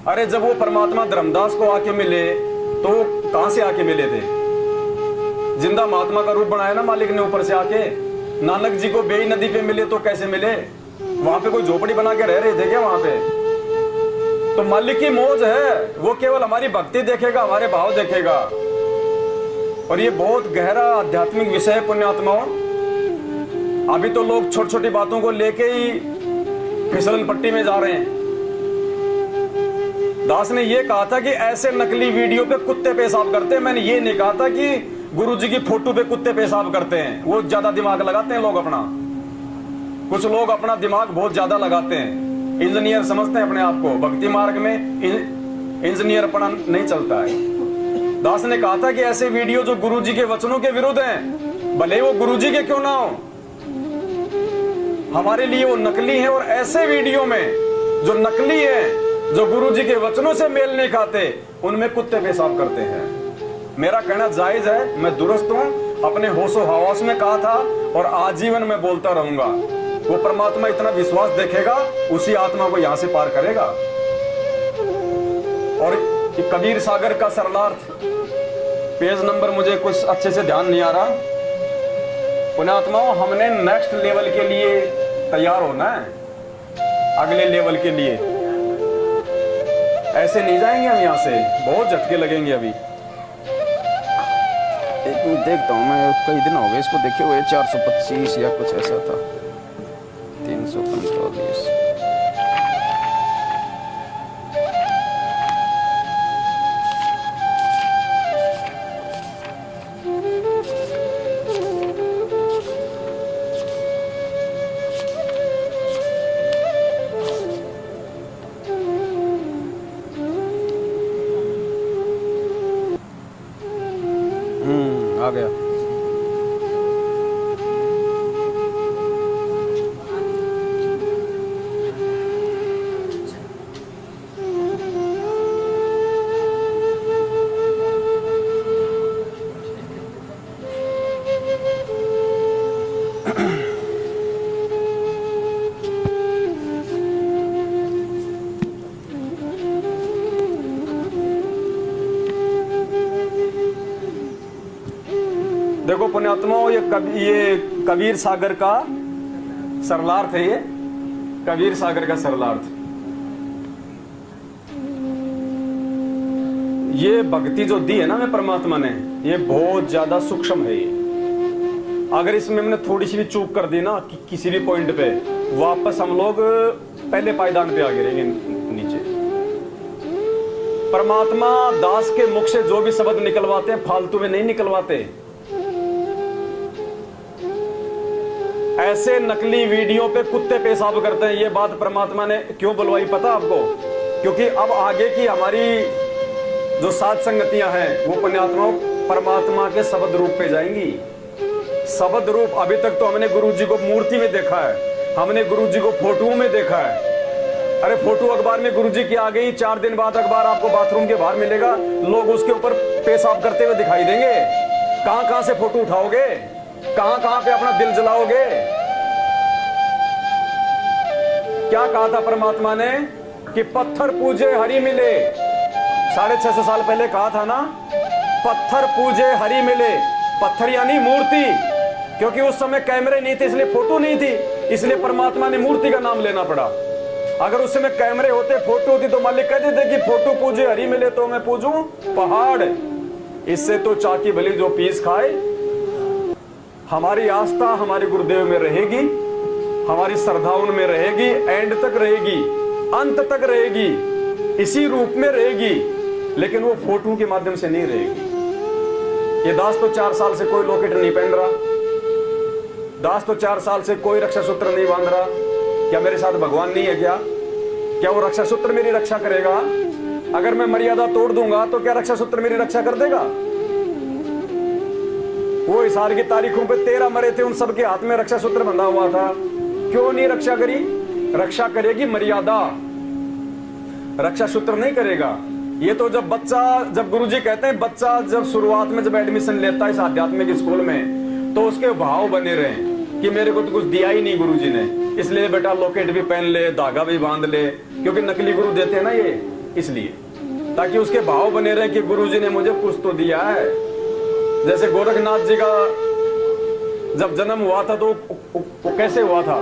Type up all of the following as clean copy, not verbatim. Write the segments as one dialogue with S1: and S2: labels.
S1: अरे जब वो परमात्मा धर्मदास को आके मिले तो वो कहां से आके मिले थे? जिंदा महात्मा का रूप बनाया ना मालिक ने ऊपर से आके। नानक जी को बेई नदी पे मिले तो कैसे मिले? वहां पे कोई झोपड़ी बना के रह रहे थे क्या वहां पे? तो मालिक की मौज है, वो केवल हमारी भक्ति देखेगा, हमारे भाव देखेगा। और ये बहुत गहरा आध्यात्मिक विषय है पुण्यात्माओं। अभी तो लोग छोटी छोटी बातों को लेके ही फिसलन पट्टी में जा रहे हैं। दास ने ये कहा था कि ऐसे नकली वीडियो पे कुत्ते पेशाब करते हैं। मैंने ये नहीं कहा था कि गुरुजी की फोटो पे कुत्ते पेशाब करते हैं। वो ज्यादा दिमाग लगाते हैं लोग अपना। कुछ लोग अपना दिमाग बहुत ज्यादा लगाते हैं, इंजीनियर समझते हैं अपने आप को। भक्ति मार्ग में इंजीनियर पढ़ा नहीं चलता है। दास ने कहा था कि ऐसे वीडियो जो गुरुजी के वचनों के विरुद्ध हैं, भले वो गुरुजी के क्यों ना हो, हमारे लिए वो नकली है। और ऐसे वीडियो में जो नकली है, जो गुरुजी के वचनों से मेल नहीं खाते, उनमें कुत्ते पेशाब करते हैं। मेरा कहना जायज है, मैं दुरुस्त हूं, अपने होशो हवास में कहा था और आजीवन में बोलता रहूंगा। वो परमात्मा इतना विश्वास देखेगा, उसी आत्मा को यहां से पार करेगा। और कबीर सागर का सरलार्थ, पेज नंबर मुझे कुछ अच्छे से ध्यान नहीं आ रहा। पुण्यात्माओं, हमने नेक्स्ट लेवल के लिए तैयार होना है, अगले लेवल के लिए। ऐसे नहीं जाएंगे हम यहां से, बहुत झटके लगेंगे। अभी एक मिनट देखता हूं मैं, कई दिन हो गए इसको देखे हुए। 425 या कुछ ऐसा था, 345। आ गया। देखो पुण्यात्माओं, ये कबीर सागर का सरलार्थ है। ये कबीर सागर का सरलार्थ, ये भक्ति जो दी है ना हमें परमात्मा ने, ये बहुत ज्यादा सूक्ष्म है। ये अगर इसमें हमने थोड़ी सी भी चूक कर दी ना किसी भी पॉइंट पे, वापस हम लोग पहले पायदान पे आ गिरेंगे नीचे। परमात्मा दास के मुख से जो भी शब्द निकलवाते हैं, फालतू में नहीं निकलवाते। ऐसे नकली वीडियो पे कुत्ते पेशाब करते हैं। ये बात परमात्मा ने क्यों बुलवाई पता आपको? क्योंकि अब आगे की हमारी जो सात संगतियां हैं, वो पुण्यात्माओं परमात्मा के शब्द रूप पे जाएंगी। शब्द रूप। अभी तक तो हमने गुरुजी को मूर्ति में देखा है, हमने गुरुजी को फोटो में देखा है। अरे फोटो अखबार में गुरुजी की आ गई, 4 दिन बाद अखबार आपको बाथरूम के बाहर मिलेगा, लोग उसके ऊपर पेशाब करते हुए दिखाई देंगे। कहां कहां से फोटो उठाओगे, कहां कहां पे अपना दिल जलाओगे? क्या कहा था परमात्मा ने कि पत्थर पूजे हरि मिले। 650 साल पहले कहा था ना, पत्थर पूजे हरि मिले। पत्थर यानी मूर्ति, क्योंकि उस समय कैमरे नहीं थे, इसलिए फोटो नहीं थी, इसलिए परमात्मा ने मूर्ति का नाम लेना पड़ा। अगर उस समय कैमरे होते, फोटो होती, तो मालिक कहते थे कि फोटो पूजे हरि मिले तो मैं पूजूं पहाड़। इससे तो चाकी भली जो पीस खाए। हमारी आस्था हमारे गुरुदेव में रहेगी, हमारी श्रद्धा उनमें रहेगी, एंड तक रहेगी, अंत तक रहेगी, इसी रूप में रहेगी, लेकिन वो फोटो के माध्यम से नहीं रहेगी। ये दास तो 4 साल से कोई लॉकेट नहीं पहन रहा, दास तो 4 साल से कोई रक्षा सूत्र नहीं बांध रहा। क्या मेरे साथ भगवान नहीं है क्या? क्या वो रक्षा सूत्र मेरी रक्षा करेगा? अगर मैं मर्यादा तोड़ दूंगा तो क्या रक्षा सूत्र मेरी रक्षा कर देगा? वो हिसार की तारीखों पे 13 मरे थे, उन सबके हाथ में रक्षा सूत्र बंधा हुआ था। क्यों नहीं रक्षा करी? रक्षा करेगी मर्यादा, रक्षा सूत्र नहीं करेगा। ये तो जब गुरुजी कहते हैं, बच्चा जब शुरुआत में जब एडमिशन लेता है इस आध्यात्मिक स्कूल में, तो उसके भाव बने रहे कि मेरे को तो कुछ दिया ही नहीं गुरुजी ने, इसलिए बेटा लॉकेट भी पहन ले, धागा भी बांध ले, क्योंकि नकली गुरु देते हैं ना ये इसलिए, ताकि उसके भाव बने रहे कि गुरुजी ने मुझे कुछ तो दिया है। जैसे गोरखनाथ जी का जब जन्म हुआ था तो वो कैसे हुआ था?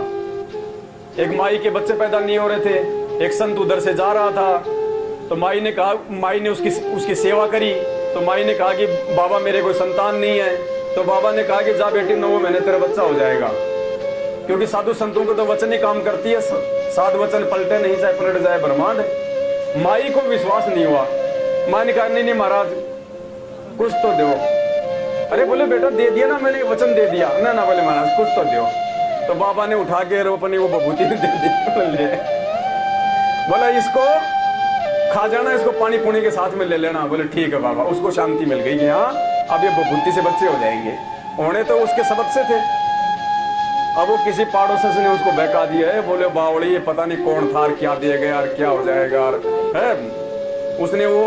S1: एक माई के बच्चे पैदा नहीं हो रहे थे, एक संत उधर से जा रहा था, तो माई ने कहा, माई ने उसकी सेवा करी। तो माई ने कहा कि बाबा मेरे कोई संतान नहीं है। तो बाबा ने कहा कि जा बेटी 9 महीने तेरा बच्चा हो जाएगा, क्योंकि साधु संतों को तो वचन ही काम करती है, साध वचन पलटे नहीं, चाहे पलट जाए ब्रह्मांड। माई को विश्वास नहीं हुआ। माँ ने कहा नहीं महाराज कुछ तो दो। अरे बोले बेटा दे दिया ना, मैंने वचन दे दिया ना। ना बोले महाराज कुछ तो दो। तो बाबा ने उठा के अपनी वो बभूति दे दी। बोला इसको खा जाना, इसको पानी पुनी के साथ में ले लेना। बोले ठीक है बाबा। उसको शांति मिल गई कि हाँ अब ये बभूति से बच्चे हो जाएंगे। होने तो उसके सबक से थे। अब वो किसी पड़ोसी ने उसको बहका दिया है। बोले बावड़ी ये पता नहीं कौन था, क्या दिया गया और क्या हो जाएगा है। उसने वो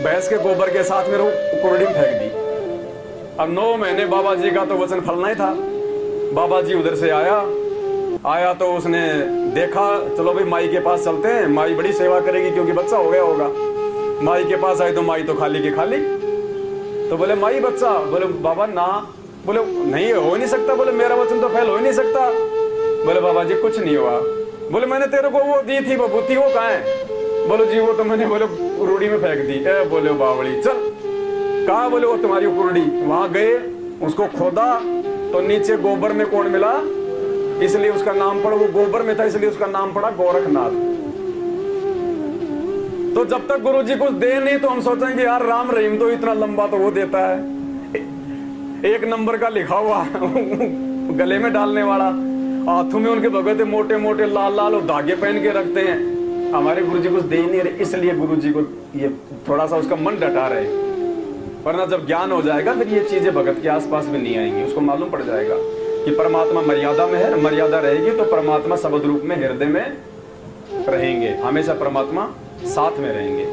S1: भैंस के गोबर के साथ में कुरड़ी में फेंक दी। अब 9 महीने बाबा जी का तो वचन फलना ही था। बाबा जी उधर से आया तो उसने देखा, चलो भाई माई के पास चलते हैं, माई बड़ी सेवा करेगी क्योंकि बच्चा हो गया होगा। माई के पास आए तो माई तो खाली की खाली। तो बोले माई बच्चा? बोले बाबा ना। बोले नहीं हो नहीं सकता। बोले मेरा वचन तो फेल हो ही नहीं सकता। बोले बाबा जी कुछ नहीं हुआ। बोले मैंने तेरे को वो दी थी बभूति, वो कहाँ है? बोलो जी वो तो मैंने बोले कुरड़ी में फेंक दी। बोले बावड़ी चल कहा? बोले वो तुम्हारी कुरड़ी। वहां गए, उसको खोदा तो नीचे गोबर में कौन मिला, इसलिए उसका नाम पड़ा, वो गोबर में था इसलिए उसका नाम पड़ा गोरखनाथ। तो जब तक गुरुजी कुछ दे नहीं तो हम सोचेंगे यार राम रहीम तो इतना लंबा तो वो देता है, 1 नंबर का लिखा हुआ गले में डालने वाला, हाथों में उनके भगत मोटे मोटे लाल लाल और धागे पहन के रखते हैं। हमारे गुरुजी कुछ दे ही नहीं रहे, इसलिए गुरुजी को ये थोड़ा सा उसका मन डटा रहे। वरना जब ज्ञान हो जाएगा फिर ये चीजें भगत के आसपास भी नहीं आएंगी। उसको मालूम पड़ जाएगा कि परमात्मा मर्यादा में है, मर्यादा रहेगी तो परमात्मा शब्द रूप में हृदय में रहेंगे, हमेशा परमात्मा साथ में रहेंगे।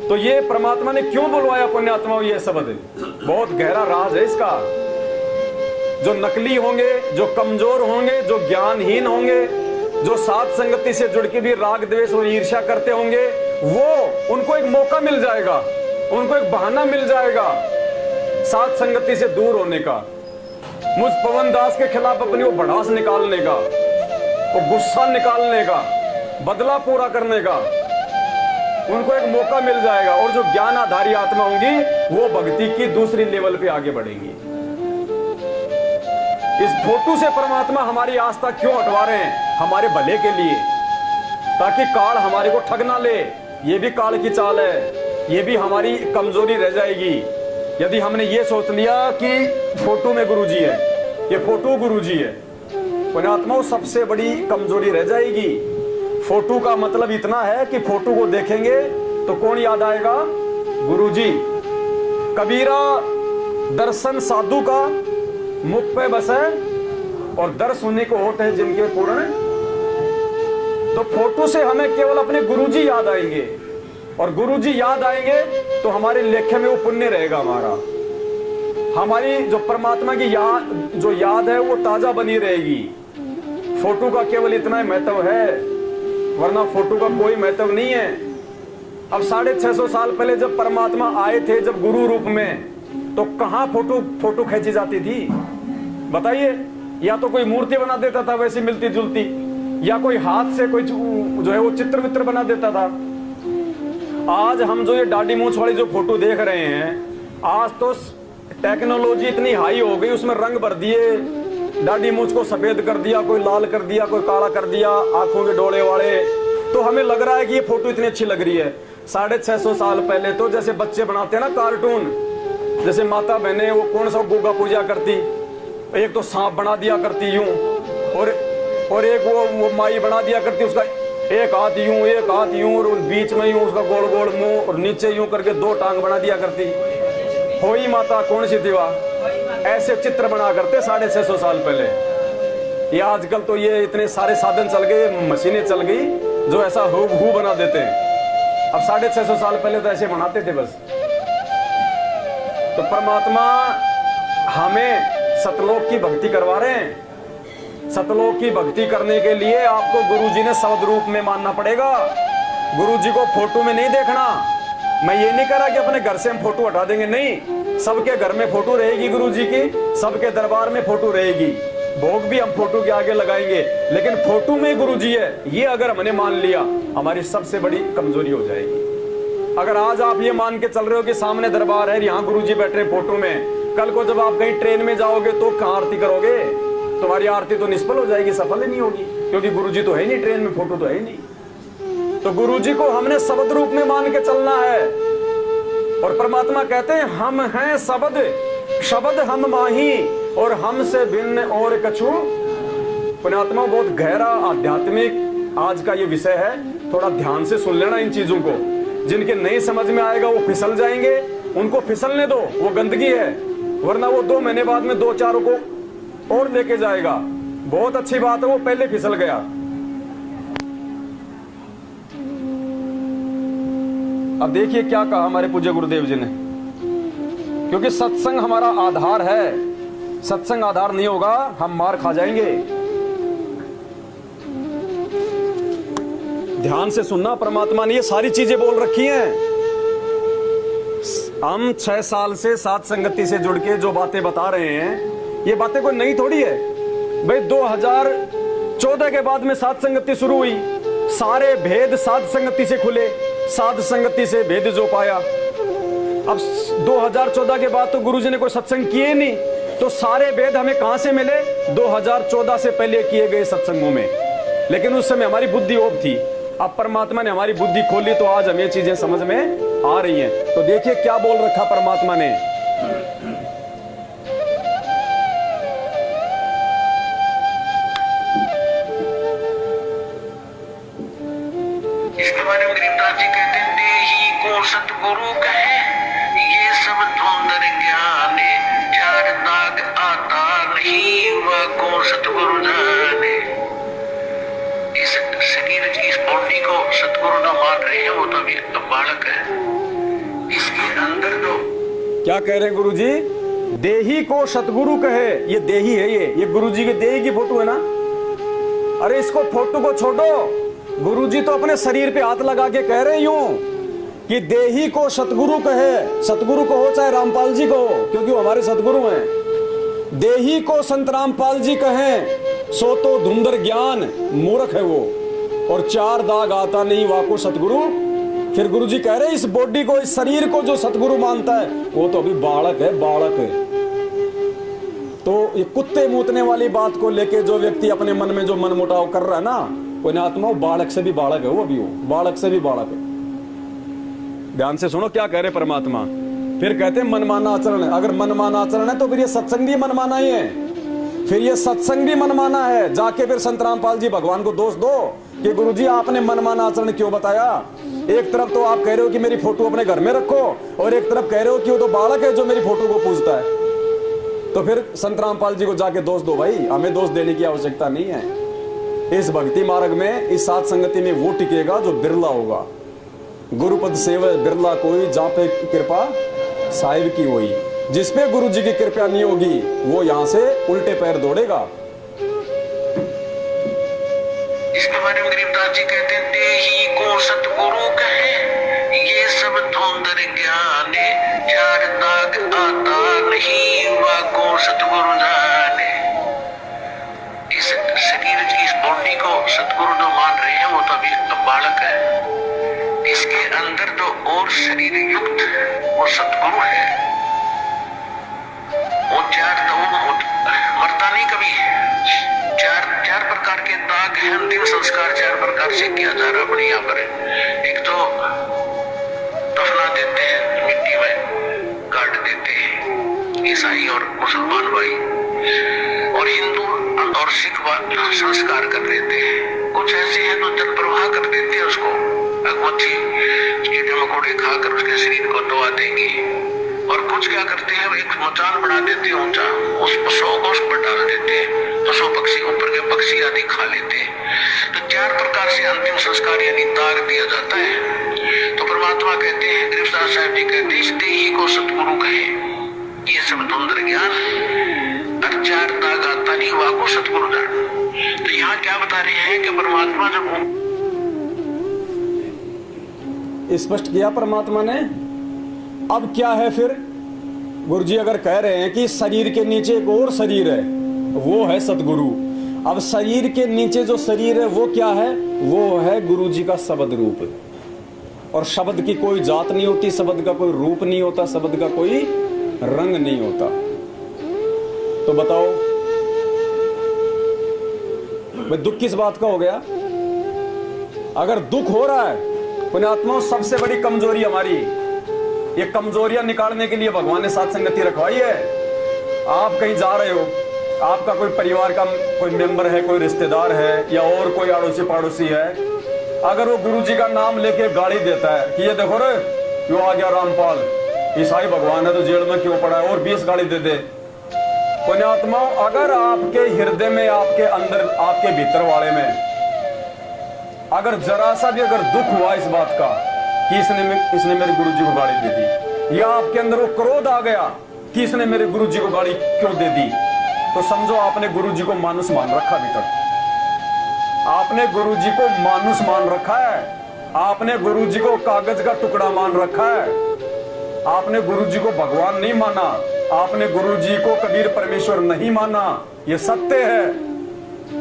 S1: तो ये परमात्मा ने क्यों बुलवाया पुण्यात्माओं ये शब्द? बहुत गहरा राज है इसका। जो नकली होंगे, जो कमजोर होंगे, जो ज्ञानहीन होंगे, जो साथ संगति से जुड़ के भी राग द्वेष और ईर्ष्या करते होंगे, वो उनको एक मौका मिल जाएगा, उनको एक बहाना मिल जाएगा साथ संगति से दूर होने का, मुझ पवन दास के खिलाफ अपनी वो भड़ास निकालने का, वो गुस्सा निकालने का, बदला पूरा करने का उनको एक मौका मिल जाएगा। और जो ज्ञान आधारी आत्मा होंगी वो भक्ति की दूसरी लेवल पे आगे बढ़ेंगी। इस फोटो से परमात्मा हमारी आस्था क्यों हटवा रहे हैं? हमारे भले के लिए, ताकि काल हमारे को ठग ना ले। ये भी काल की चाल है, ये भी हमारी कमजोरी रह जाएगी। यदि हमने ये सोच लिया कि फोटो में गुरुजी है, ये फोटो गुरुजी है, पुण्यात्माओं सबसे बड़ी कमजोरी रह जाएगी। फोटो का मतलब इतना है कि फोटो को देखेंगे तो कौन याद आएगा? गुरुजी। कबीरा दर्शन साधु का मुख पे बसे और दर्श होने को होते हैं जिनके पूर्ण। तो फोटो से हमें केवल अपने गुरुजी याद आएंगे, और गुरुजी याद आएंगे तो हमारे लेखे में वो पुण्य रहेगा हमारा। हमारी जो परमात्मा की जो याद है वो ताजा बनी रहेगी। फोटो का केवल इतना ही महत्व है, वरना फोटो का कोई महत्व नहीं है। अब 650 साल पहले जब परमात्मा आए थे, जब गुरु रूप में, तो कहां फोटो खींची जाती थी बताइए? या तो कोई मूर्ति बना देता था वैसी मिलती जुलती, या कोई हाथ से कोई जो है वो चित्र वित्र बना देता था। आज हम जो ये दाढ़ी मूंछ वाली जो फोटो देख रहे हैं, आज तो टेक्नोलॉजी इतनी हाई हो गई, उसमें रंग भर दिए, दाढ़ी मूंछ को सफेद कर दिया, कोई लाल कर दिया, कोई काला कर दिया, आंखों के डोले वाले, तो हमें लग रहा है कि ये फोटो इतनी अच्छी लग रही है। 650 साल पहले तो जैसे बच्चे बनाते हैं ना कार्टून, जैसे माता बहने वो कौन सा गोगा पूजा करती, एक तो सांप बना दिया करती यूं, और एक वो माई बना दिया करती, उसका एक हाथ यूं एक हाथ यूं, और बीच में यूं उसका गोल गोल मुंह, और नीचे यूं करके 2 टांग बना दिया करती। होई माता कौन सी थी वह? ऐसे चित्र बना करते 650 साल पहले। ये आजकल तो ये इतने सारे साधन चल गए, मशीनें चल गई जो ऐसा हूबहू बना देते हैं। अब 650 साल पहले तो ऐसे बनाते थे बस। तो परमात्मा हमें सतलोक की भक्ति करवा रहे हैं। सतलोक की भक्ति करने के लिए आपको गुरुजी ने शब्द रूप में मानना पड़ेगा। गुरुजी को फोटो में नहीं देखना। मैं ये नहीं कह रहा कि अपने घर से हम फोटो हटा देंगे, नहीं, सबके घर में फोटो रहेगी गुरुजी की, सबके दरबार में फोटो रहेगी, भोग भी हम फोटो के आगे लगाएंगे, लेकिन फोटो में गुरुजी है ये अगर हमने मान लिया हमारी सबसे बड़ी कमजोरी हो जाएगी। अगर आज आप ये मान के चल रहे हो कि सामने दरबार है, यहाँ गुरुजी बैठ रहे फोटो में, कल को जब आप कहीं ट्रेन में जाओगे तो कहाँ आरती करोगे? तुम्हारी आरती तो निष्फल हो जाएगी, सफल ही नहीं होगी, क्योंकि गुरुजी तो है नहीं ट्रेन में, फोटो तो है ही नहीं। तो गुरुजी को हमने शब्द रूप में मान के चलना है। और परमात्मा कहते हैं हम हैं शब्द, शब्द हम माही और हमसे भिन्न और कछु। पुण्यात्मा बहुत गहरा आध्यात्मिक आज का ये विषय है, थोड़ा ध्यान से सुन लेना इन चीजों को। जिनके नहीं समझ में आएगा वो फिसल जाएंगे, उनको फिसलने दो, वो गंदगी है, वरना वो 2 महीने बाद में 2-4 को और लेके जाएगा। बहुत अच्छी बात है, वो पहले फिसल गया। अब देखिए क्या कहा हमारे पूज्य गुरुदेव जी ने, क्योंकि सत्संग हमारा आधार है, सत्संग आधार नहीं होगा हम मार खा जाएंगे। ध्यान से सुनना, परमात्मा ने ये सारी चीजें बोल रखी हैं। हम 6 साल से सात संगति से जुड़ के जो बातें बता रहे हैं, ये बातें कोई नई थोड़ी है भाई। 2014 के बाद में सात संगति शुरू हुई, सारे भेद सात संगति से खुले, साध संगति से भेद जो पाया। अब 2014 के बाद तो गुरुजी ने कोई सत्संग किए नहीं, तो सारे भेद हमें कहां से मिले? 2014 से पहले किए गए सत्संगों में। लेकिन उस समय हमारी बुद्धि ओप थी, अब परमात्मा ने हमारी बुद्धि खोली तो आज हमें चीजें समझ में आ रही हैं। तो देखिए क्या बोल रखा परमात्मा ने,
S2: इसके बारे में गरीबदास जी कहते हैं, देही को सतगुरु कहे ये सब धुंधर ज्ञान, चार दाग आता नहीं वह को सतगुरु जाने। इस शरीर की इस बॉडी को सतगुरु जो मान रहे हैं वो तो अभी बालक है। इसके अंदर जो
S1: क्या कह रहे हैं गुरुजी? देही को सतगुरु कहे, ये देही है, ये गुरुजी के देही की फोटो है ना। अरे इसको फोटो को छोड़ो, गुरुजी तो अपने शरीर पे हाथ लगा के कह रहे यूं कि देही को सतगुरु कहे। सतगुरु को हो चाहे रामपाल जी को हो, क्योंकि वो हमारे सतगुरु हैं। देही को संत रामपाल जी कहें सो तो धुंधर ज्ञान मूर्ख है वो, और 4 दाग आता नहीं वाको सतगुरु। फिर गुरुजी कह रहे इस बॉडी को, इस शरीर को जो सतगुरु मानता है वो तो अभी बालक है, बालक है। तो ये कुत्ते मूतने वाली बात को लेके जो व्यक्ति अपने मन में जो मनमुटाव कर रहा है ना, पुण्यात्मा, बालक से भी बालक है वो, अभी वो बालक से भी बालक है। ध्यान से सुनो क्या कह रहे परमात्मा। फिर कहते हैं मनमाना आचरण है। अगर मनमाना आचरण है तो फिर ये सत्संग भी मनमाना ही है, फिर ये सत्संग भी मनमाना है। जाके फिर संत रामपाल जी भगवान को दोष दो कि गुरुजी आपने मनमाना आचरण क्यों बताया। एक तरफ तो आप कह रहे हो कि मेरी फोटो अपने घर में रखो, और एक तरफ कह रहे हो कि वो तो बालक है जो मेरी फोटो को पूजता है। तो फिर संत रामपाल जी को जाके दोष दो भाई, हमें दोष देने की आवश्यकता नहीं है। इस भक्ति मार्ग में, इस सात संगति में वो टिकेगा जो बिरला होगा। गुरुपद सेवा बिरला कोई, जहां पे कृपा साहिब की हुई। जिसपे गुरु जी की कृपा नहीं होगी वो यहां से उल्टे पैर दौड़ेगा।
S2: इसके बारे में गरीबदास जी कहते हैं, देही को सतगुरु कहे ये सब धुंधर ज्ञान, चार दाग आता नहीं वह को सतगुरु जाने। इस शरीर की इस बॉडी को सतगुरु जो मान रहे हैं वो तो अभी बालक है। इसके अंदर जो और शरीर युक्त वो सतगुरु है, वो मरता नहीं कभी। चार प्रकार के दाग हैं, अंतिम संस्कार 4 प्रकार से किया जा रहा है अपने यहाँ पर। एक तो दफना देते हैं, मिट्टी में गाड़ देते हैं ईसाई और मुसलमान भाई, और हिंदू और सिख संस्कार कर देते हैं। कुछ ऐसे हैं तो जल प्रवाह कर देते हैं, उसको मच्छी कीड़े मकोड़े खाकर उसके शरीर को दबा देंगे। और कुछ क्या करते हैं, एक मचान बना देते हैं ऊंचा, उस पर 100 गोश्त पर डाल देते हैं, पशु पक्षी ऊपर के पक्षी आदि खा लेते हैं। तो 4 प्रकार से अंतिम संस्कार यानी दाग दिया जाता है। तो परमात्मा कहते हैं, गरीबदास साहब जी कहते हैं, इस देही को सतगुरु कहे ये सब धुंधर ज्ञान, 4 दाग आता नहीं वह को सतगुरु जान। तो यहाँ क्या बता रहे हैं कि परमात्मा जब
S1: स्पष्ट किया परमात्मा ने। अब क्या है फिर? गुरुजी अगर कह रहे हैं कि शरीर के नीचे एक और शरीर है, वो है सतगुरु। अब शरीर के नीचे जो शरीर है वो क्या है? वो है गुरुजी का शब्द रूप। और शब्द की कोई जात नहीं होती, शब्द का कोई रूप नहीं होता, शब्द का कोई रंग नहीं होता। तो बताओ भाई दुख किस बात का हो गया? अगर दुख हो रहा है पुण्यात्माओं, सबसे बड़ी कमजोरी हमारी, ये कमजोरियां निकालने के लिए भगवान ने साथ संगति रखवाई है। आप कहीं जा रहे हो, आपका कोई परिवार का कोई मेंबर है, कोई रिश्तेदार है या और कोई अड़ोसी पड़ोसी है, अगर वो गुरुजी का नाम लेके गाड़ी देता है कि ये देखो रे क्यों आ गया रामपाल, ईसाई भगवान है तो जेल में क्यों पड़ा है, और 20 गाड़ी दे दे। पुण्यात्मा, अगर आपके हृदय में, आपके अंदर, आपके भीतर वाले में अगर जरा सा भी अगर दुख हुआ इस बात का कि इसने मेरे गुरुजी को गाड़ी दे दी, या आपके अंदर वो क्रोध आ गया कि इसने मेरे गुरुजी को गाड़ी क्यों दे दी, तो समझो आपने गुरुजी को मानुष मान रखा। अभी तक आपने गुरुजी को मानुष मान रखा है, आपने गुरुजी को कागज का टुकड़ा मान रखा है, आपने गुरुजी को भगवान नहीं माना, आपने गुरुजी को कबीर परमेश्वर नहीं माना। ये सत्य है।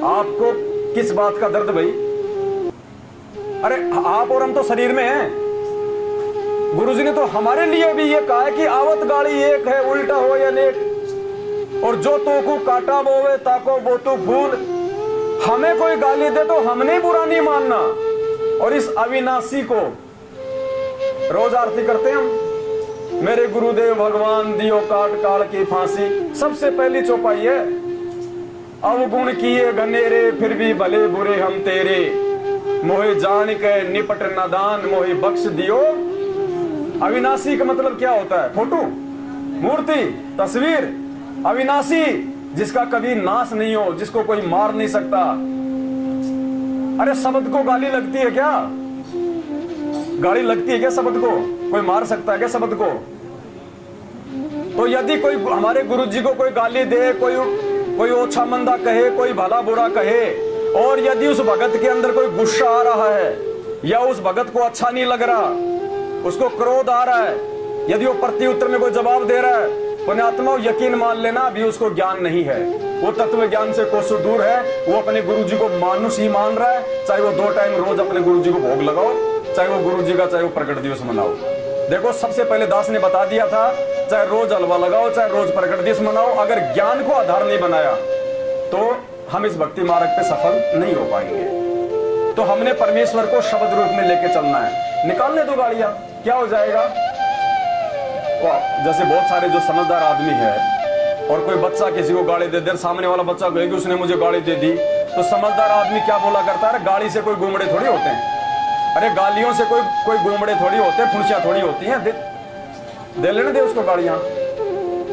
S1: आपको किस बात का दर्द भाई? अरे आप और हम तो शरीर में हैं। गुरुजी ने तो हमारे लिए भी ये कहा है कि आवत गाड़ी एक है, उल्टा हो या नेक, और जो तो को काटा बोवे ताको वो तो फूल। हमें कोई गाली दे तो हमने बुरा नहीं मानना। और इस अविनाशी को रोज आरती करते हैं हम, मेरे गुरुदेव भगवान दियो काट काल की फांसी। सबसे पहली चौपाई है, अवगुण किए घनेरे फिर भी भले बुरे हम तेरे, मोहे जान के निपट नादान मोहे बख्श दियो। अविनाशी का मतलब क्या होता है? फोटो, मूर्ति, तस्वीर। अविनाशी जिसका कभी नाश नहीं हो, जिसको कोई मार नहीं सकता। अरे शब्द को गाली लगती है क्या? गाली लगती है क्या शब्द को? कोई मार सकता है क्या शब्द को? तो यदि कोई हमारे गुरुजी को कोई गाली दे, कोई ओछा मंदा कहे, कोई भला बुरा कहे, और यदि उस भगत के अंदर कोई गुस्सा आ रहा है या उस भगत को अच्छा नहीं लग रहा, उसको क्रोध आ रहा है, यदि वो प्रत्युत्तर में कोई जवाब दे रहा है, पुण्यात्मा यकीन मान लेना अभी उसको ज्ञान नहीं है, वो तत्व ज्ञान से कोसों दूर है। वो अपने गुरुजी को मानुष ही मान रहा है। चाहे वो 2 टाइम रोज अपने गुरुजी को भोग लगाओ, चाहे वो गुरुजी का, चाहे वो प्रकट दिवस मनाओ। देखो सबसे पहले दास ने बता दिया था, चाहे रोज हलवा लगाओ, चाहे रोज प्रकट दिवस मनाओ, अगर ज्ञान को आधार नहीं बनाया तो हम इस भक्ति मार्ग पे सफल नहीं हो पाएंगे। तो हमने परमेश्वर को शब्द रूप में लेके चलना है। निकालने दो गाड़ियां, क्या हो जाएगा? जैसे बहुत सारे जो समझदार आदमी है और कोई बच्चा किसी को गाड़ी दे दे, सामने वाला बच्चा कहेगा उसने मुझे गाड़ी दे दी, तो समझदार आदमी क्या बोला करता है? गाड़ी से कोई गोमड़े थोड़ी होते हैं। अरे गालियों से कोई गोमड़े थोड़ी होते हैं, फुंसियां थोड़ी होती हैं। दे लेने दे उसको गाड़ियां।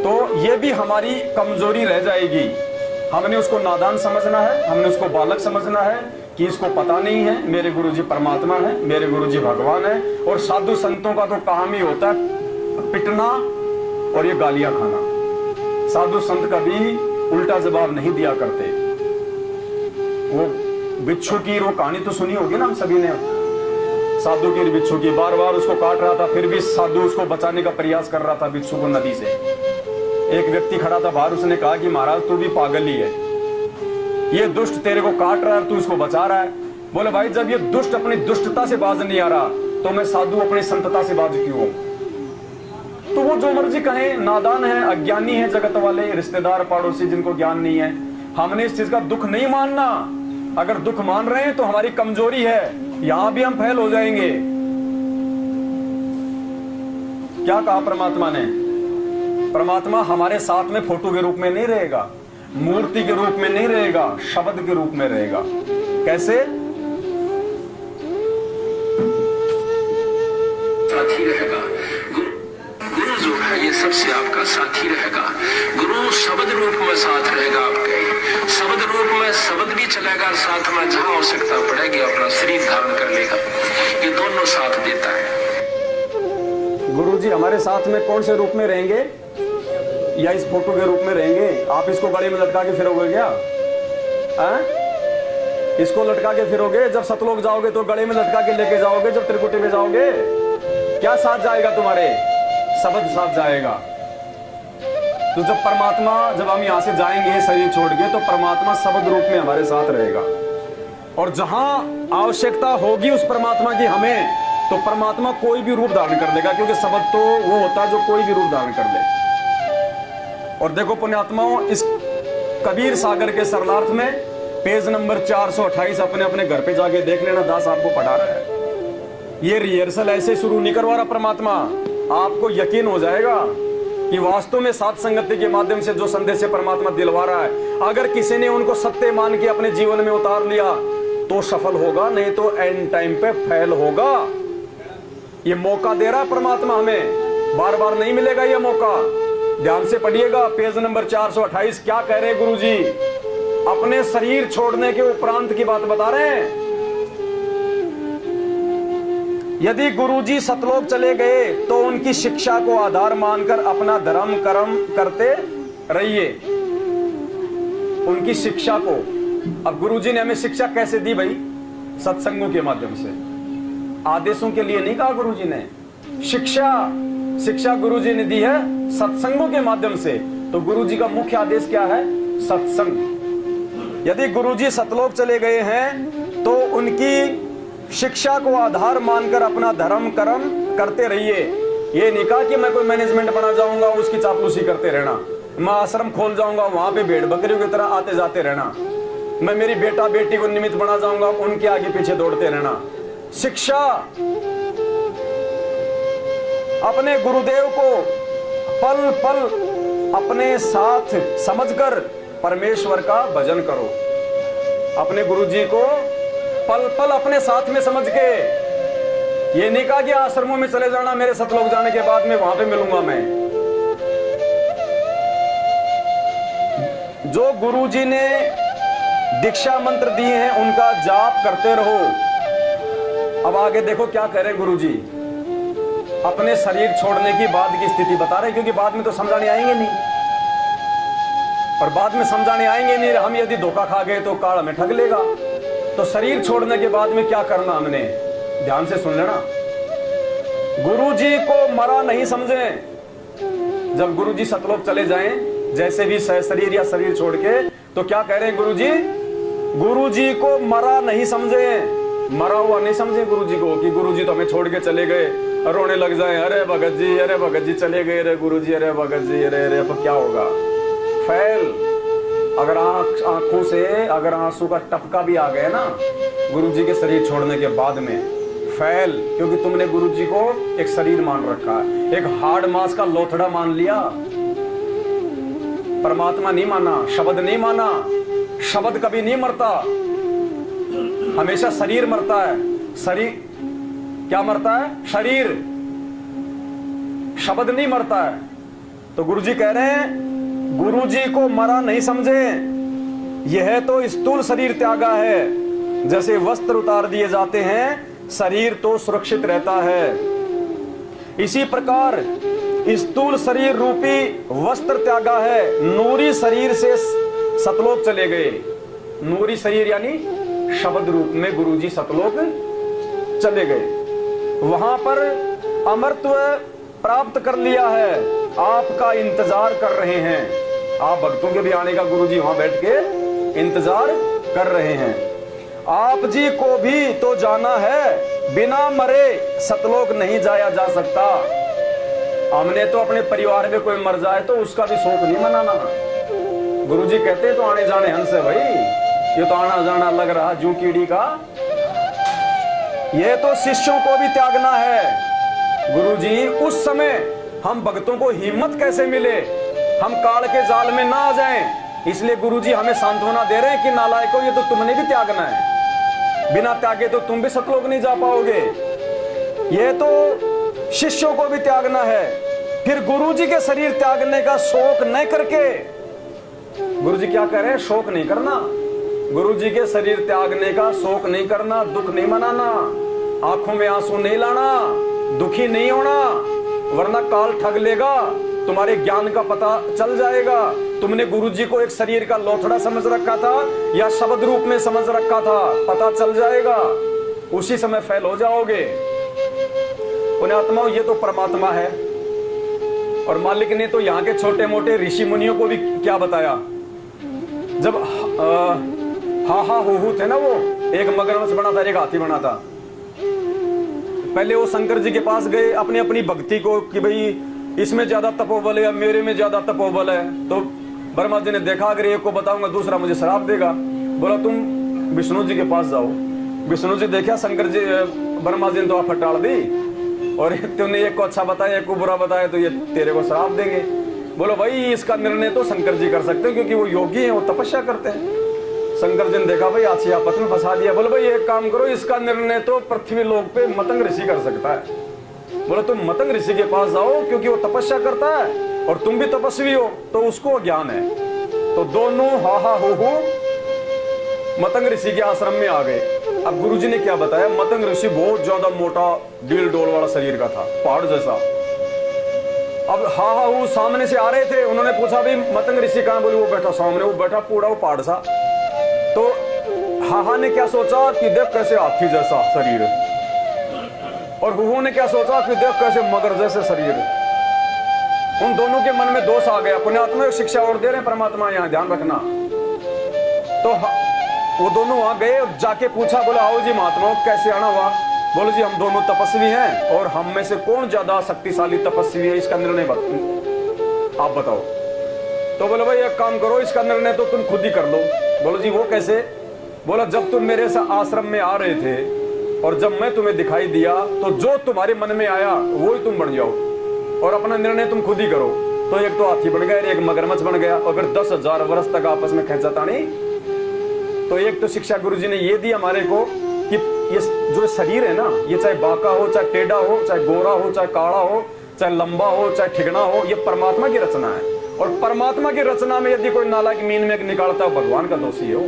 S1: तो ये भी हमारी कमजोरी रह जाएगी। हमने उसको नादान समझना है, हमने उसको बालक समझना है कि इसको पता नहीं है मेरे गुरुजी परमात्मा है, मेरे गुरुजी भगवान है। और साधु संतों का तो काम ही होता है पिटना और ये गालियां खाना। साधु संत कभी उल्टा जवाब नहीं दिया करते। वो बिच्छू की वो कहानी तो सुनी होगी ना हम सभी ने, साधु की बिच्छू की, बार बार उसको काट रहा था, फिर भी साधु उसको बचाने का प्रयास कर रहा था बिच्छू को नदी से। एक व्यक्ति खड़ा था बाहर, उसने कहा कि महाराज तू भी पागल ही है, ये दुष्ट तेरे को काट रहा है, तू इसको बचा रहा है। बोले भाई जब ये दुष्ट अपनी दुष्टता से बाज नहीं आ रहा तो मैं साधु अपनी संतता से बाज क्यों हूं? तो वो जो मर्जी कहें, नादान है, अज्ञानी है जगत वाले, रिश्तेदार पड़ोसी जिनको ज्ञान नहीं है। हमने इस चीज का दुख नहीं मानना। अगर दुख मान रहे हैं तो हमारी कमजोरी है, यहां भी हम फेल हो जाएंगे। क्या कहा परमात्मा ने? परमात्मा हमारे साथ में फोटो के रूप में नहीं रहेगा, मूर्ति के रूप में नहीं रहेगा, शब्द के रूप में रहेगा। कैसे?
S2: साथी रहेगा। गुरु जो है ये सबसे आपका साथी रहेगा। गुरु शब्द रूप में साथ रहेगा आपके, शब्द रूप में शब्द भी चलेगा साथ में, जहां आवश्यकता पड़ेगी अपना शरीर धारण कर लेगा। ये दोनों साथ देता है।
S1: गुरुजी हमारे साथ में कौन से रूप में रहेंगे? या इस फोटो के रूप में रहेंगे? आप इसको गले में लटका के फिरोगे क्या? इसको लटका के फिरोगे? जब सतलोक जाओगे तो गले में लटका के लेके जाओगे, जब त्रिकुटी में जाओगे क्या साथ जाएगा तुम्हारे? शब्द साथ जाएगा। तो जब परमात्मा, जब हम यहां से जाएंगे शरीर छोड़ के, तो परमात्मा शब्द रूप में हमारे साथ रहेगा। और जहां आवश्यकता होगी उस परमात्मा की हमें, तो परमात्मा कोई भी रूप धारण कर देगा, क्योंकि शब्द तो वो होता है जो कोई भी रूप धारण कर ले। और देखो पुण्यात्माओं, इस कबीर सागर के सरलार्थ में पेज नंबर 428 अपने अपने घर पे जाके देख लेना, दास आपको पढ़ा रहा है। ये रिहर्सल ऐसे शुरू नहीं करवा रहा परमात्मा, आपको यकीन हो जाएगा कि वास्तव में सात संगति के माध्यम से जो संदेश से परमात्मा दिलवा रहा है, अगर किसी ने उनको सत्य मान के अपने जीवन में उतार लिया तो सफल होगा, नहीं तो एंड टाइम पे फेल होगा। ये मौका दे रहा है परमात्मा हमें, बार बार नहीं मिलेगा ये मौका। ध्यान से पढ़िएगा पेज नंबर 428, क्या कह रहे हैं गुरु जी? अपने शरीर छोड़ने के उपरांत की बात बता रहे हैं। यदि गुरुजी सतलोक चले गए तो उनकी शिक्षा को आधार मानकर अपना धर्म कर्म करते रहिए। उनकी शिक्षा को, अब गुरुजी ने हमें शिक्षा कैसे दी भाई? सत्संगों के माध्यम से। आदेशों के लिए नहीं कहा गुरुजी ने, शिक्षा गुरुजी ने दी है सत्संगों के माध्यम से। तो गुरुजी का मुख्य आदेश क्या है? सत्संग। यदि गुरुजी सतलोक चले गए हैं तो उनकी शिक्षा को आधार मानकर अपना धर्म कर्म करते रहिए। ये नहीं कहा कि मैं कोई मैनेजमेंट बना जाऊंगा, उसकी चापलूसी करते रहना, मैं आश्रम खोल जाऊंगा, वहां पे भेड़ बकरियों की तरह आते जाते रहना, मैं मेरी बेटा बेटी को निमित्त बना जाऊंगा, उनके आगे पीछे दौड़ते रहना। शिक्षा अपने गुरुदेव को पल पल अपने साथ समझकर परमेश्वर का भजन करो। अपने गुरुजी को पल पल अपने साथ में समझ के, ये नहीं कहा कि आश्रमों में चले जाना, मेरे सतलोक जाने के बाद में वहां पे मिलूंगा मैं। जो गुरुजी ने दीक्षा मंत्र दिए हैं उनका जाप करते रहो। अब आगे देखो क्या कह रहे गुरुजी, अपने शरीर छोड़ने की बाद की स्थिति बता रहे, क्योंकि बाद में तो समझाने आएंगे नहीं, और बाद में समझाने आएंगे नहीं, हम यदि धोखा खा गए तो काल हमें ठग लेगा। तो शरीर छोड़ने के बाद में क्या करना हमने, ध्यान से सुन लेना। गुरुजी को मरा नहीं समझे। जब गुरुजी सतलोक चले जाएं, जैसे भी शरीर या शरीर छोड़ के, तो क्या कह रहे हैं गुरुजी? गुरुजी को मरा नहीं समझे, मरा हुआ नहीं समझे गुरुजी को, कि गुरुजी तो हमें छोड़ के चले गए, रोने लग जाए, अरे भगत जी, अरे भगत जी चले गए रे गुरुजी, अरे भगत जी, अरे अरे, तो क्या होगा? फेल। अगर आंखों से अगर आंसू का टपका भी आ गया ना गुरुजी के शरीर छोड़ने के बाद में, फेल, क्योंकि तुमने गुरुजी को एक शरीर मान रखा है, एक हार्ड मांस का लोथड़ा मान लिया, परमात्मा नहीं माना, शब्द नहीं माना। शब्द कभी नहीं मरता, हमेशा शरीर मरता है। शरीर क्या मरता है? शरीर, शब्द नहीं मरता है। तो गुरुजी कह रहे हैं गुरुजी को मरा नहीं समझे, यह तो स्थूल शरीर त्यागा है। जैसे वस्त्र उतार दिए जाते हैं, शरीर तो सुरक्षित रहता है, इसी प्रकार स्थूल शरीर रूपी वस्त्र त्यागा है। नूरी शरीर से सतलोक चले गए। नूरी शरीर यानी शब्द रूप में गुरुजी सतलोक चले गए, वहां पर अमरत्व प्राप्त कर लिया है, आपका इंतजार कर रहे हैं। आप भक्तों के भी आने का गुरुजी वहां बैठ के इंतजार कर रहे हैं। आप जी को भी तो जाना है, बिना मरे सतलोक नहीं जाया जा सकता। हमने तो अपने परिवार में कोई मर जाए तो उसका भी शोक नहीं मनाना। गुरुजी कहते तो आने जाने हंस है भाई, ये तो आना जाना लग रहा जू कीड़ी का। ये तो शिष्यों को भी त्यागना है। गुरुजी उस समय हम भक्तों को हिम्मत कैसे मिले, हम काल के जाल में ना आ जाएं, इसलिए गुरुजी हमें सांत्वना दे रहे हैं कि नालायकों, ये तो तुमने भी त्यागना है, बिना त्यागे तो तुम भी सतलोक नहीं जा पाओगे। ये तो शिष्यों को भी त्यागना है। फिर गुरुजी के शरीर त्यागने का शोक न करके, गुरुजी क्या कह रहे हैं? शोक नहीं करना, गुरुजी के शरीर त्यागने का शोक नहीं करना, दुख नहीं मनाना, आंखों में आंसू नहीं लाना, दुखी नहीं होना, वरना काल ठग लेगा, तुम्हारे ज्ञान का पता चल जाएगा। तुमने गुरुजी को एक शरीर का लोथड़ा समझ रखा था या शब्द रूप में समझ रखा था, पता चल जाएगा, उसी समय फेल हो जाओगे। पुण्यात्माओं, ये तो परमात्मा है। और मालिक ने तो यहाँ के छोटे मोटे ऋषि मुनियों को भी क्या बताया। जब हा हा हु थे ना, वो एक मगरमच्छ बना था, एक हाथी बना था। पहले वो शंकर जी के पास गए अपनी अपनी भक्ति को कि भाई इसमें ज्यादा तपोबल है या मेरे में ज्यादा तपोबल है। तो ब्रह्मा जी ने देखा, अगर एक को बताऊंगा दूसरा मुझे श्राप देगा। बोला तुम विष्णु जी के पास जाओ। विष्णु जी देखा, शंकर जी ब्रह्मा जी ने तो आप हटाड़ दी, और तुमने एक को अच्छा बताया एक को बुरा बताया तो ये तेरे को श्राप देंगे। बोलो भाई इसका निर्णय तो शंकर जी कर सकते हैं, क्योंकि वो योगी हैं, वो तपस्या करते हैं। शंकर जी ने देखा भाई अच्छी आपस में फंसा दिया। बोलो भाई एक काम करो, इसका निर्णय तो पृथ्वी लोक पे मतंग ऋषि कर सकता है। बोलो तुम मतंग ऋषि के पास जाओ, क्योंकि वो तपस्या करता है और तुम भी तपस्वी हो, तो उसको ज्ञान है। तो दोनों हा हा हो मतंग ऋषि के आश्रम में आ गए। अब गुरुजी ने क्या बताया, मतंग ऋषि बहुत ज्यादा मोटा डील डोल वाला शरीर का था, पहाड़ जैसा। अब हा हा वो सामने से आ रहे थे, उन्होंने पूछा भाई मतंग ऋषि कहाँ। बोले वो बैठा सामने, वो बैठा पूरा वो पहाड़ सा। तो हा हा ने क्या सोचा कि देख कैसे हाथी जैसा शरीर, और हुहू ने क्या सोचा कि देख कैसे मगर जैसे शरीर। उन दोनों के मन में दोष आ गया। पुण्यात्मा शिक्षा और दे रहे हैं परमात्मा, यहाँ ध्यान रखना। तो वो दोनों वहां गए, जाके पूछा, बोला आओ जी महात्मा कैसे आना हुआ। बोलो जी हम दोनों तपस्वी हैं, और हम में से कौन ज्यादा शक्तिशाली तपस्वी है, इसका निर्णय आप बताओ। तो बोले भाई एक काम करो, इसका निर्णय तो तुम खुद ही कर लो। बोलो जी वो कैसे। बोला जब तुम मेरे से आश्रम में आ रहे थे और जब मैं तुम्हें दिखाई दिया, तो जो तुम्हारे मन में आया वो ही तुम बन जाओ, और अपना निर्णय तुम खुद ही करो। तो एक तो हाथी बन गया, एक मगरमच्छ बन गया, और फिर 10,000 वर्ष तक आपस में खींचातानी। तो एक तो शिक्षा गुरुजी ने ये दी हमारे को कि ये जो शरीर है ना, ये चाहे बांका हो, चाहे टेढ़ा हो, चाहे गोरा हो, चाहे काला हो, चाहे लंबा हो, चाहे ठिगना हो, ये परमात्मा की रचना है। और परमात्मा की रचना में यदि कोई नालायक मीन में निकालता है, भगवान का दोषी है वो।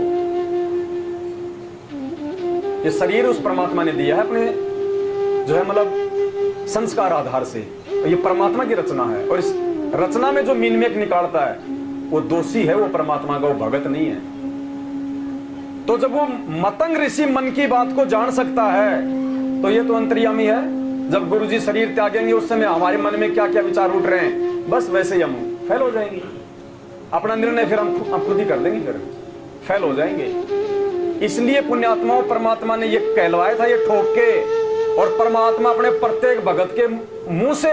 S1: ये शरीर उस परमात्मा ने दिया है अपने जो है मतलब संस्कार आधार से, ये परमात्मा की रचना है। और इस रचना में जो मीन में निकालता है वो दोषी है, वो परमात्मा का, वो भगत नहीं है। तो जब वो मतंग ऋषि मन की बात को जान सकता है, तो ये तो अंतर्यामी है। जब गुरुजी शरीर त्यागेंगे उस समय हमारे मन में क्या क्या विचार उठ रहे हैं, बस वैसे ही हम फेल हो जाएंगे। अपना निर्णय फिर हम खुद ही कर लेंगे, फिर फेल हो जाएंगे। इसलिए पुण्यात्माओं परमात्मा ने ये कहलवाया था, ये ठोक के। और परमात्मा अपने प्रत्येक भगत के मुंह से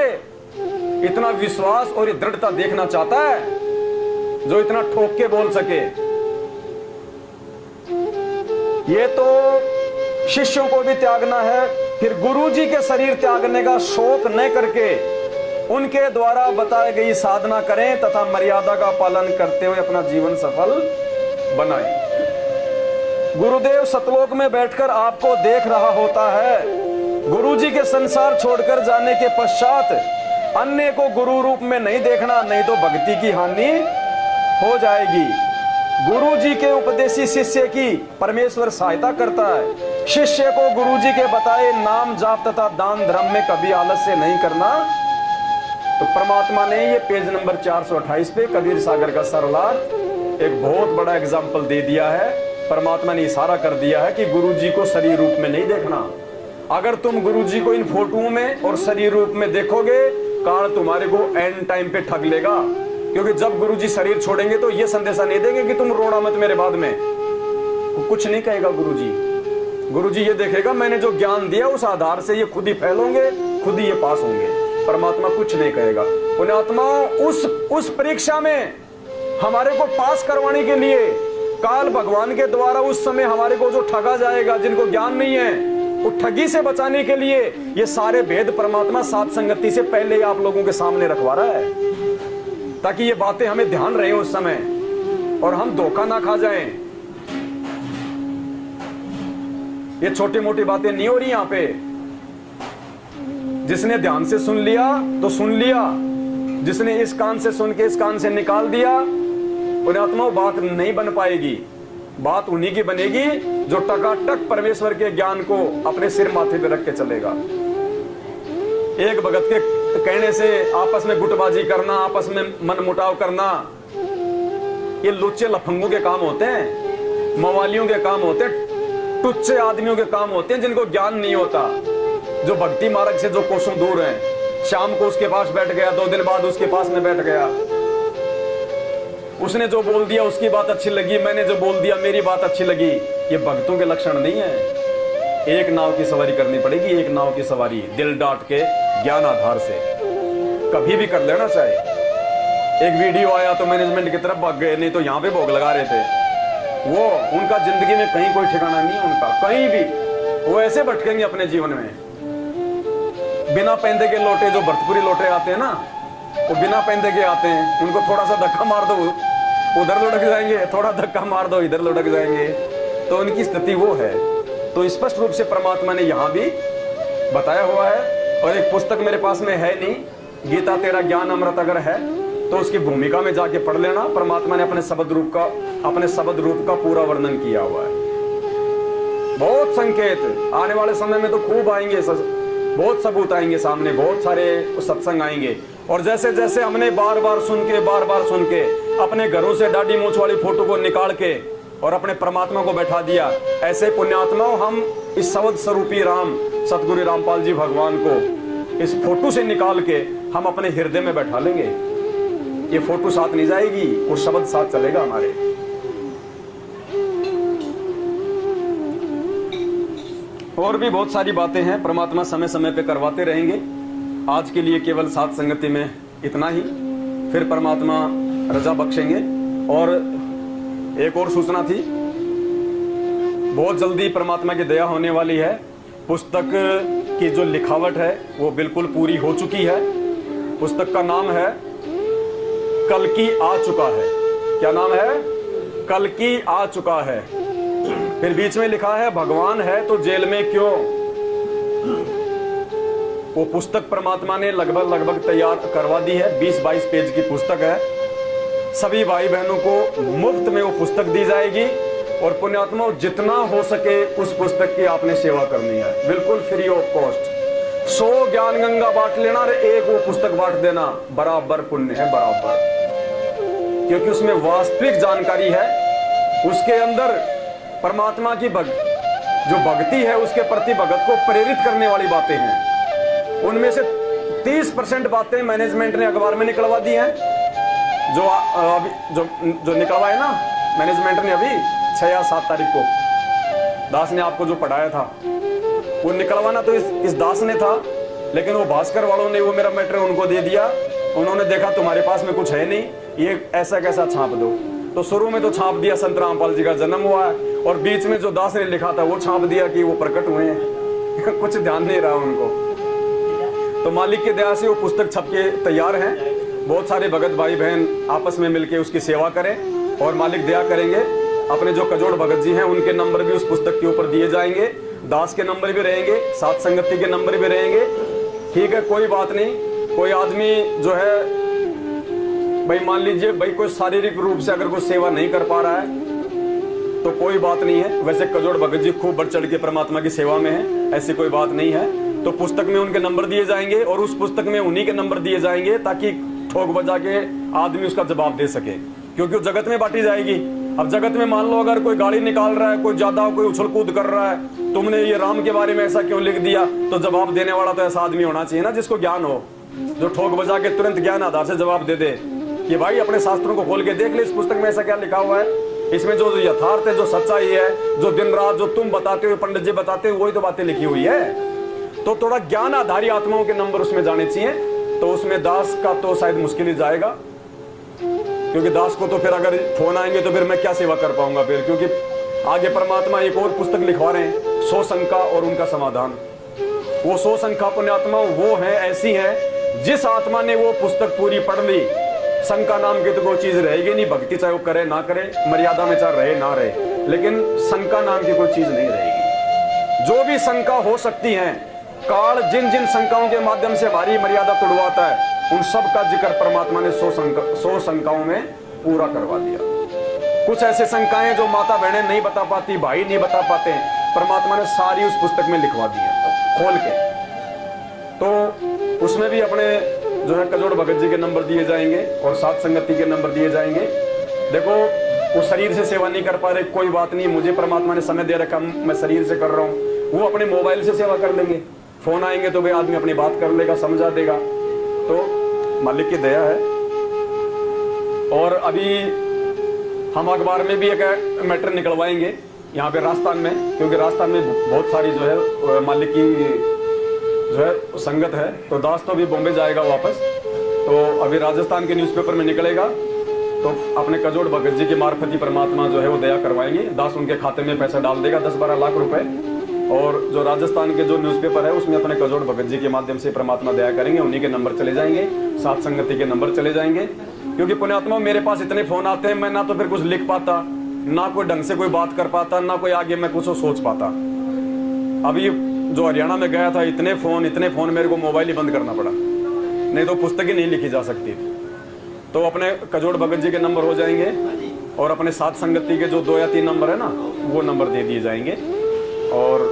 S1: इतना विश्वास और ये दृढ़ता देखना चाहता है जो इतना ठोक के बोल सके। ये तो शिष्यों को भी त्यागना है, फिर गुरुजी के शरीर त्यागने का शोक न करके उनके द्वारा बताई गई साधना करें तथा मर्यादा का पालन करते हुए अपना जीवन सफल बनाएं। गुरुदेव सतलोक में बैठकर आपको देख रहा होता है। गुरुजी के संसार छोड़कर जाने के पश्चात अन्य को गुरु रूप में नहीं देखना, नहीं तो भक्ति की हानि हो जाएगी। गुरुजी के उपदेशी शिष्य की परमेश्वर सहायता करता है। शिष्य को गुरुजी के बताए नाम जाप तथा दान धर्म में कभी आलस्य नहीं करना। तो परमात्मा ने ये पेज नंबर 428 पे कबीर सागर का सरलार एक बहुत बड़ा एग्जाम्पल दे दिया है। परमात्मा ने इशारा कर दिया है कि गुरुजी को शरीर रूप में नहीं देखना। अगर तुम गुरुजी को इन फोटोओं में और शरीर रूप में देखोगे, काल तुम्हारे को एंड टाइम पे ठग लेगा। क्योंकि जब गुरुजी शरीर छोड़ेंगे तो ये संदेशा नहीं देंगे कि तुम रोना मत मेरे बाद में, कुछ नहीं कहेगा गुरुजी। गुरुजी ये देखेगा मैंने जो ज्ञान दिया उस आधार से ये खुद ही फैलोगे, खुद ही ये पास होंगे। परमात्मा कुछ नहीं कहेगा। पुण्यात्मा उस परीक्षा में हमारे को पास करवाने के लिए काल भगवान के द्वारा उस समय हमारे को जो ठगा जाएगा, जिनको ज्ञान नहीं है, वो ठगी से बचाने के लिए ये सारे भेद परमात्मा सात संगति से पहले आप लोगों के सामने रखवा रहा है, ताकि ये बातें हमें ध्यान रहे उस समय और हम धोखा ना खा जाएं। ये छोटी मोटी बातें नहीं हो रही यहां पे। जिसने ध्यान से सुन लिया तो सुन लिया, जिसने इस कान से सुन के इस कान से निकाल दिया, पुण्यात्मा बात नहीं बन पाएगी। बात उन्हीं की बनेगी जो टकाटक परमेश्वर के ज्ञान को अपने सिर माथे पे रख के चलेगा। एक भगत के कहने से आपस में गुटबाजी करना, आपस में मन मुटाव करना, ये लुच्चे लफंगों के काम होते हैं, मवालियों के काम होते हैं, टुच्चे आदमियों के काम होते हैं जिनको ज्ञान नहीं होता। जो भक्ति मार्ग से जो कोसों दूर हैं, शाम को उसके पास बैठ गया, 2 दिन बाद उसके पास में बैठ गया, उसने जो बोल दिया उसकी बात अच्छी लगी, मैंने जो बोल दिया मेरी बात अच्छी लगी, ये भक्तों के लक्षण नहीं है। एक नाव की सवारी करनी पड़ेगी, एक नाव की सवारी दिल डांट के ज्ञान आधार से कभी भी कर लेना चाहिए। एक वीडियो आया तो मैनेजमेंट की तरफ भाग गए, नहीं तो यहाँ पे भोग लगा रहे थे। वो उनका जिंदगी में कहीं कोई ठिकाना नहीं है उनका, कहीं भी वो ऐसे भटकेंगे अपने जीवन में। बिना पैंदे के लोटे, जो भरतपुरी लोटे आते हैं ना, वो बिना पैंदे के आते हैं, उनको थोड़ा सा धक्का मार दो उधर लुढ़क जाएंगे, थोड़ा धक्का मार दो इधर लुढ़क जाएंगे। तो उनकी स्थिति वो है। तो स्पष्ट रूप से परमात्मा ने यहाँ भी बताया हुआ है। और एक पुस्तक मेरे पास में है नहीं, गीता तेरा ज्ञान अमृत अगर है तो उसकी भूमिका में जाके पढ़ लेना। परमात्मा ने अपने शब्द रूप का पूरा वर्णन किया हुआ है। बहुत संकेत आने वाले समय में तो खूब आएंगे, बहुत सबूत आएंगे सामने, बहुत सारे सत्संग आएंगे। और जैसे जैसे हमने बार बार सुन के अपने घरों से दाढ़ी मूंछ वाली फोटो को निकाल के और अपने परमात्मा को बैठा दिया, ऐसे पुण्यात्माओं हम इस शब्द स्वरूपी राम सतगुरु रामपाल जी भगवान को इस फोटो से निकाल के हम अपने हृदय में बैठा लेंगे। ये फोटो साथ नहीं जाएगी, वो शब्द साथ चलेगा हमारे। और भी बहुत सारी बातें हैं, परमात्मा समय समय पे करवाते रहेंगे। आज के लिए केवल साथ संगति में इतना ही, फिर परमात्मा रजा बख्शेंगे। और एक और सूचना थी, बहुत जल्दी परमात्मा की दया होने वाली है। पुस्तक की जो लिखावट है वो बिल्कुल पूरी हो चुकी है। पुस्तक का नाम है कल की आ चुका है। क्या नाम है? कल की आ चुका है। फिर बीच में लिखा है भगवान है तो जेल में क्यों। वो पुस्तक परमात्मा ने लगभग तैयार करवा दी है। 20-22 पेज की पुस्तक है। सभी भाई बहनों को मुफ्त में वो पुस्तक दी जाएगी। और पुण्यात्मा जितना हो सके उस पुस्तक की आपने सेवा करनी है, बिल्कुल फ्री ऑफ कॉस्ट। 100 ज्ञान गंगा बांट लेना और एक वो पुस्तक बांट देना, बराबर पुण्य है, बराबर। क्योंकि उसमें वास्तविक जानकारी है। उसके अंदर परमात्मा की जो भक्ति है उसके प्रति भगत को प्रेरित करने वाली बातें हैं। उनमें से 30% बातें मैनेजमेंट ने अखबार में निकलवा दी हैं। जो अभी जो निकलवाए ना मैनेजमेंट ने, अभी 6 या 7 तारीख को दास ने आपको जो पढ़ाया था वो निकलवाना तो इस दास ने था, लेकिन वो भास्कर वालों ने वो मेरा मैटर उनको दे दिया। उन्होंने देखा तुम्हारे पास में कुछ है नहीं, ये ऐसा कैसा छाप दो। तो शुरू में तो छाप दिया संत रामपाल जी का जन्म हुआ है, और बीच में जो दास ने लिखा था वो छाप दिया कि वो प्रकट हुए हैं। कुछ ध्यान नहीं रहा उनको। तो मालिक की दया से वो पुस्तक छप के तैयार है। बहुत सारे भगत भाई बहन आपस में मिलके उसकी सेवा करें, और मालिक दया करेंगे। अपने जो कजोड़ भगत जी हैं उनके नंबर भी उस पुस्तक के ऊपर दिए जाएंगे, दास के नंबर भी रहेंगे, साथ संगति के नंबर भी रहेंगे। ठीक है, कोई बात नहीं। कोई आदमी जो है भाई, मान लीजिए भाई कोई शारीरिक रूप से अगर कोई सेवा नहीं कर पा रहा है तो कोई बात नहीं है। वैसे कजोड़ भगत जी खूब बढ़ चढ़ के परमात्मा की सेवा में है, ऐसी कोई बात नहीं है। तो पुस्तक में उनके नंबर दिए जाएंगे, और उस पुस्तक में उन्हीं के नंबर दिए जाएंगे, ताकि ठोक बजा के आदमी उसका जवाब दे सके। क्योंकि वो जगत में बांटी जाएगी। अब जगत में मान लो अगर कोई गाड़ी निकाल रहा है, कोई ज्यादा कोई उछल कूद कर रहा है, तुमने ये राम के बारे में ऐसा क्यों लिख दिया, तो जवाब देने वाला तो ऐसा आदमी होना चाहिए ना जिसको ज्ञान हो, जो ठोक बजा के तुरंत ज्ञान आधार से जवाब दे दे कि भाई अपने शास्त्रों को खोल के देख ले, इस पुस्तक में ऐसा क्या लिखा हुआ है, इसमें जो यथार्थ है, जो सच्चाई है, जो दिन रात जो तुम बताते हो, पंडित जी बताते हो, वही तो बातें लिखी हुई है। तो थोड़ा ज्ञान आधारी आत्माओं के नंबर उसमें जाने चाहिए। तो उसमें दास का तो शायद मुश्किल ही जाएगा, क्योंकि दास को तो फिर अगर फोन आएंगे तो फिर मैं क्या सेवा कर पाऊंगा फिर। क्योंकि आगे परमात्मा एक और पुस्तक लिखवा रहे हैं, 100 शंका और उनका समाधान। वो 100 शंका पुण्यात्मा वो है, ऐसी है जिस आत्मा ने वो पुस्तक पूरी पढ़ ली, शंका नाम की तो कोई चीज रहेगी नहीं। भक्ति चाहे वो करे ना करे, मर्यादा में चाहे रहे ना रहे, लेकिन शंका नाम की कोई चीज नहीं रहेगी। जो भी शंका हो सकती है, काल जिन जिन शंकाओं के माध्यम से हमारी मर्यादा तोड़वाता है, उन सब का जिक्र परमात्मा ने 100 शंकाओं में पूरा करवा दिया। कुछ ऐसे शंकाएं जो माता बहनें नहीं बता पाती, भाई नहीं बता पाते, परमात्मा ने सारी उस पुस्तक में लिखवा दी है खोल के। तो उसमें भी अपने जो है कजोड़ भगत जी के नंबर दिए जाएंगे, और साथ संगति के नंबर दिए जाएंगे। देखो वो शरीर से सेवा नहीं कर पा रहे, कोई बात नहीं, मुझे परमात्मा ने समय दे रखा, मैं शरीर से कर रहा हूँ। वो अपने मोबाइल से सेवा कर लेंगे, फोन आएंगे तो वे आदमी अपनी बात कर लेगा, समझा देगा। तो मालिक की दया है। और अभी हम अखबार में भी एक मैटर निकलवाएंगे यहाँ पे राजस्थान में, क्योंकि राजस्थान में बहुत सारी जो है मालिक की जो है संगत है। तो दास तो अभी बॉम्बे जाएगा वापस, तो अभी राजस्थान के न्यूज़पेपर में निकलेगा। तो अपने कजोड़ भगत जी के मार्फत ही परमात्मा जो है वो दया करवाएंगे। दास उनके खाते में पैसा डाल देगा 10-12 लाख रुपए, और जो राजस्थान के जो न्यूज़पेपर है उसमें अपने कजोड़ भगत जी के माध्यम से परमात्मा दया करेंगे। उन्हीं के नंबर चले जाएंगे, सात संगति के नंबर चले जाएंगे। क्योंकि पुण्यात्मा मेरे पास इतने फोन आते हैं, मैं ना तो फिर कुछ लिख पाता, ना कोई ढंग से कोई बात कर पाता, ना कोई आगे मैं कुछ सोच पाता। अभी जो हरियाणा में गया था, इतने फोन मेरे को मोबाइल ही बंद करना पड़ा, नहीं तो पुस्तक ही नहीं लिखी जा सकती। तो अपने कजोड़ भगत जी के नंबर हो जाएंगे, और अपने सात संगति के जो 2 या 3 नंबर है ना, वो नंबर दे दिए जाएंगे। और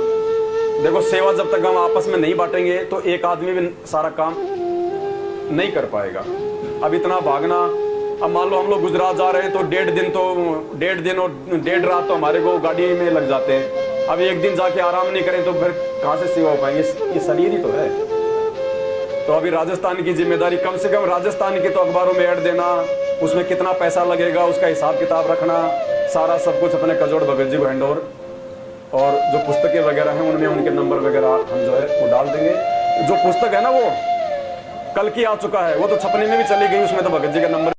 S1: देखो, सेवा जब तक हम आपस में नहीं बांटेंगे तो एक आदमी भी सारा काम नहीं कर पाएगा। अब इतना भागना, अब मान लो हम लोग गुजरात जा रहे हैं तो 1.5 दिन और 1.5 रात तो हमारे को गाड़ी में लग जाते हैं। अब एक दिन जाके आराम नहीं करें तो फिर कहाँ से सेवा हो पाएंगे? ये शरीर ही तो है। तो अभी राजस्थान की जिम्मेदारी, कम से कम राजस्थान के तो अखबारों में ऐड देना, उसमें कितना पैसा लगेगा उसका हिसाब किताब रखना, सारा सब कुछ अपने कजोड़ भगत जी को हैंड ओवर। और जो पुस्तकें वगैरह हैं उनमें उनके नंबर वगैरह हम जो है वो डाल देंगे। जो पुस्तक है ना वो कल की आ चुका है, वो तो छपने में भी चली गई, उसमें तो भगत जी का नंबर